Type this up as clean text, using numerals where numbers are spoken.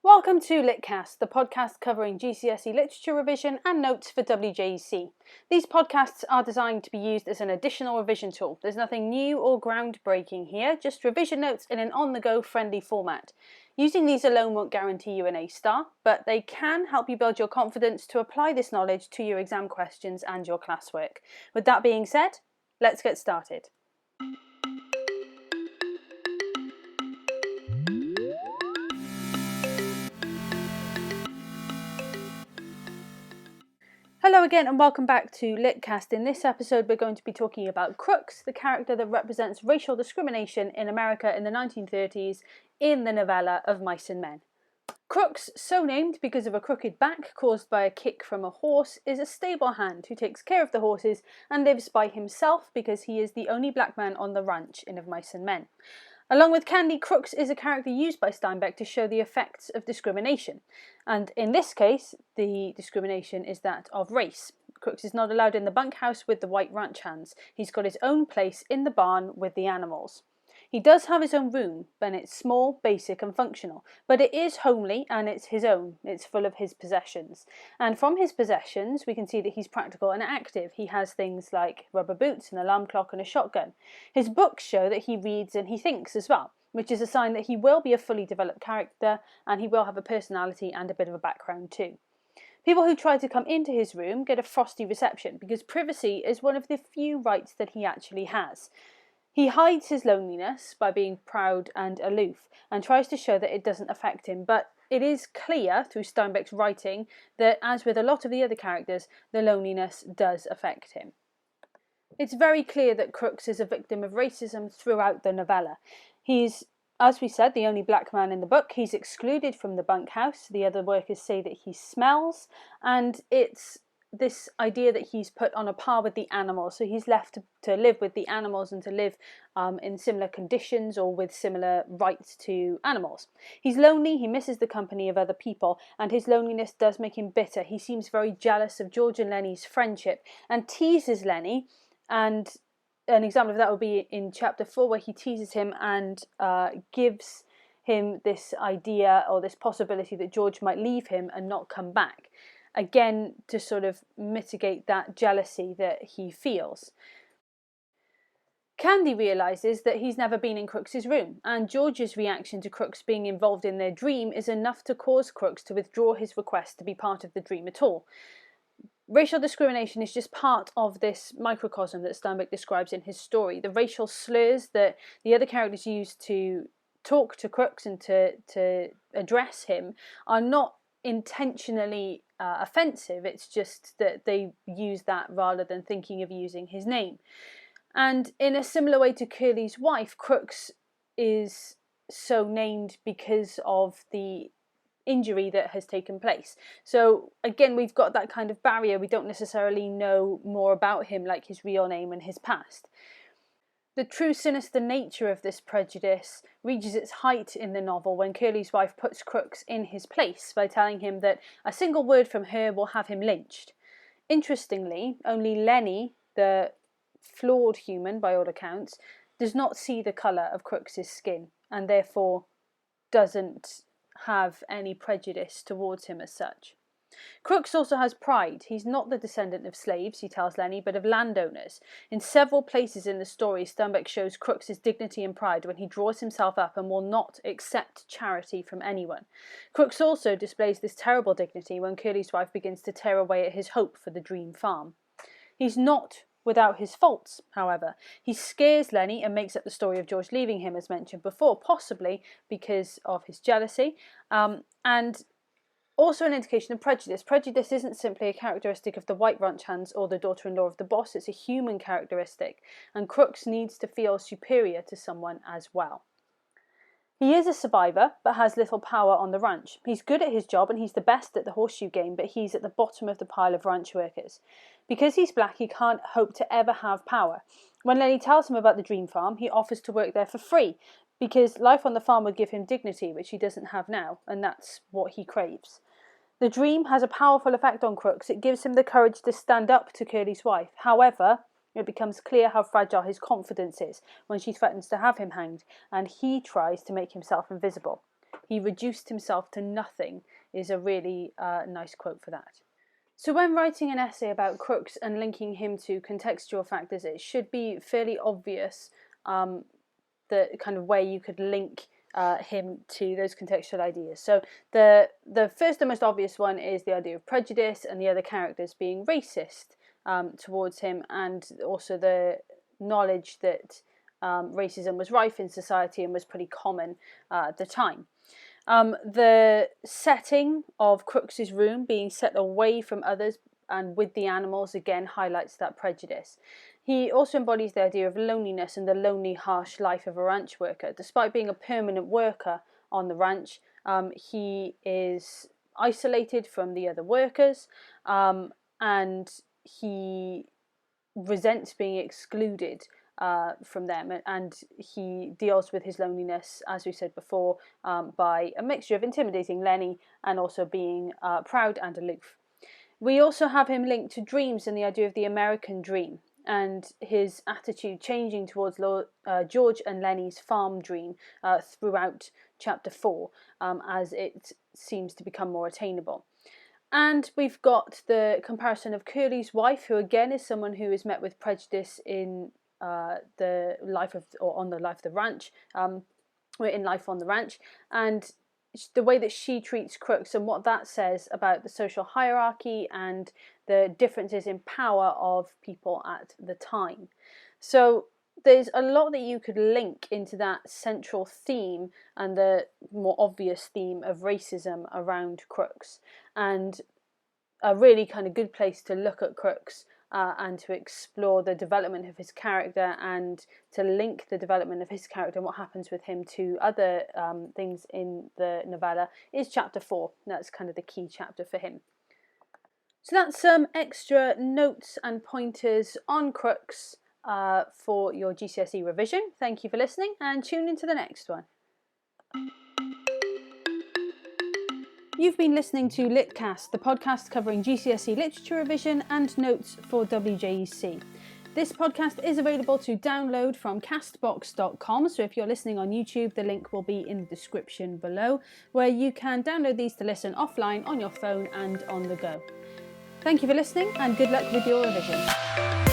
Welcome to Litcast, the podcast covering GCSE literature revision and notes for WJEC. These podcasts are designed to be used as an additional revision tool. There's nothing new or groundbreaking here, just revision notes in an on-the-go friendly format. Using these alone won't guarantee you an A star, but they can help you build your confidence to apply this knowledge to your exam questions and your classwork. With that being said, let's get started. Hello again and welcome back to Litcast. In this episode we're going to be talking about Crooks, the character that represents racial discrimination in America in the 1930s in the novella of Mice and Men. Crooks, so named because of a crooked back caused by a kick from a horse, is a stable hand who takes care of the horses and lives by himself because he is the only black man on the ranch in Of Mice and Men. Along with Candy, Crooks is a character used by Steinbeck to show the effects of discrimination. And in this case, the discrimination is that of race. Crooks is not allowed in the bunkhouse with the white ranch hands. He's got his own place in the barn with the animals. He does have his own room, and it's small, basic and functional, but it is homely and it's his own. It's full of his possessions. And from his possessions, we can see that he's practical and active. He has things like rubber boots, an alarm clock and a shotgun. His books show that he reads and he thinks as well, which is a sign that he will be a fully developed character and he will have a personality and a bit of a background too. People who try to come into his room get a frosty reception because privacy is one of the few rights that he actually has. He hides his loneliness by being proud and aloof and tries to show that it doesn't affect him, but it is clear through Steinbeck's writing that, as with a lot of the other characters, the loneliness does affect him. It's very clear that Crooks is a victim of racism throughout the novella. He's, as we said, the only black man in the book. He's excluded from the bunkhouse. The other workers say that he smells, and it's this idea that he's put on a par with the animals, so he's left to live with the animals and to live in similar conditions or with similar rights to animals. He's lonely, he misses the company of other people, and his loneliness does make him bitter. He seems very jealous of George and Lenny's friendship and teases Lenny, and an example of that would be in chapter 4 where he teases him and gives him this idea or this possibility that George might leave him and not come back. Again, to sort of mitigate that jealousy that he feels. Candy realises that he's never been in Crooks's room, and George's reaction to Crooks being involved in their dream is enough to cause Crooks to withdraw his request to be part of the dream at all. Racial discrimination is just part of this microcosm that Steinbeck describes in his story. The racial slurs that the other characters use to talk to Crooks and to address him are not intentionally offensive. It's just that they use that rather than thinking of using his name. And in a similar way to Curly's wife, Crooks is so named because of the injury that has taken place. So again, we've got that kind of barrier. We don't necessarily know more about him, like his real name and his past. The true sinister nature of this prejudice reaches its height in the novel when Curly's wife puts Crooks in his place by telling him that a single word from her will have him lynched. Interestingly, only Lenny, the flawed human by all accounts, does not see the colour of Crooks's skin and therefore doesn't have any prejudice towards him as such. Crooks also has pride. He's not the descendant of slaves, he tells Lenny, but of landowners. In several places in the story, Steinbeck shows Crooks' dignity and pride when he draws himself up and will not accept charity from anyone. Crooks also displays this terrible dignity when Curly's wife begins to tear away at his hope for the dream farm. He's not without his faults, however. He scares Lenny and makes up the story of George leaving him, as mentioned before, possibly because of his jealousy, and also an indication of prejudice. Prejudice isn't simply a characteristic of the white ranch hands or the daughter-in-law of the boss, it's a human characteristic, and Crooks needs to feel superior to someone as well. He is a survivor, but has little power on the ranch. He's good at his job and he's the best at the horseshoe game, but he's at the bottom of the pile of ranch workers. Because he's black, he can't hope to ever have power. When Lenny tells him about the dream farm, he offers to work there for free, because life on the farm would give him dignity, which he doesn't have now, and that's what he craves. The dream has a powerful effect on Crooks. It gives him the courage to stand up to Curly's wife. However, it becomes clear how fragile his confidence is when she threatens to have him hanged, and he tries to make himself invisible. he reduced himself to nothing, is a really nice quote for that. So when writing an essay about Crooks and linking him to contextual factors, it should be fairly obvious the kind of way you could link him to those contextual ideas. So the first and most obvious one is the idea of prejudice and the other characters being racist towards him, and also the knowledge that racism was rife in society and was pretty common at the time. The setting of Crooks's room being set away from others and with the animals again highlights that prejudice. He also embodies the idea of loneliness and the lonely, harsh life of a ranch worker. Despite being a permanent worker on the ranch, he is isolated from the other workers, and he resents being excluded from them, and he deals with his loneliness, as we said before, by a mixture of intimidating Lenny and also being proud and aloof. We also have him linked to dreams and the idea of the American dream, and his attitude changing towards George and Lenny's farm dream throughout chapter 4, as it seems to become more attainable. And we've got the comparison of Curly's wife, who again is someone who is met with prejudice in the life of, or on the life of the ranch, in life on the ranch, and the way that she treats Crooks and what that says about the social hierarchy and the differences in power of people at the time. So there's a lot that you could link into that central theme and the more obvious theme of racism around Crooks, and a really kind of good place to look at Crooks and to explore the development of his character and to link the development of his character and what happens with him to other things in the novella is chapter 4. That's kind of the key chapter for him. So that's some extra notes and pointers on Crooks for your GCSE revision. Thank you for listening, and tune into the next one. You've been listening to Litcast, the podcast covering GCSE literature revision and notes for WJEC. This podcast is available to download from castbox.com, so if you're listening on YouTube, the link will be in the description below, where you can download these to listen offline on your phone and on the go. Thank you for listening, and good luck with your revision.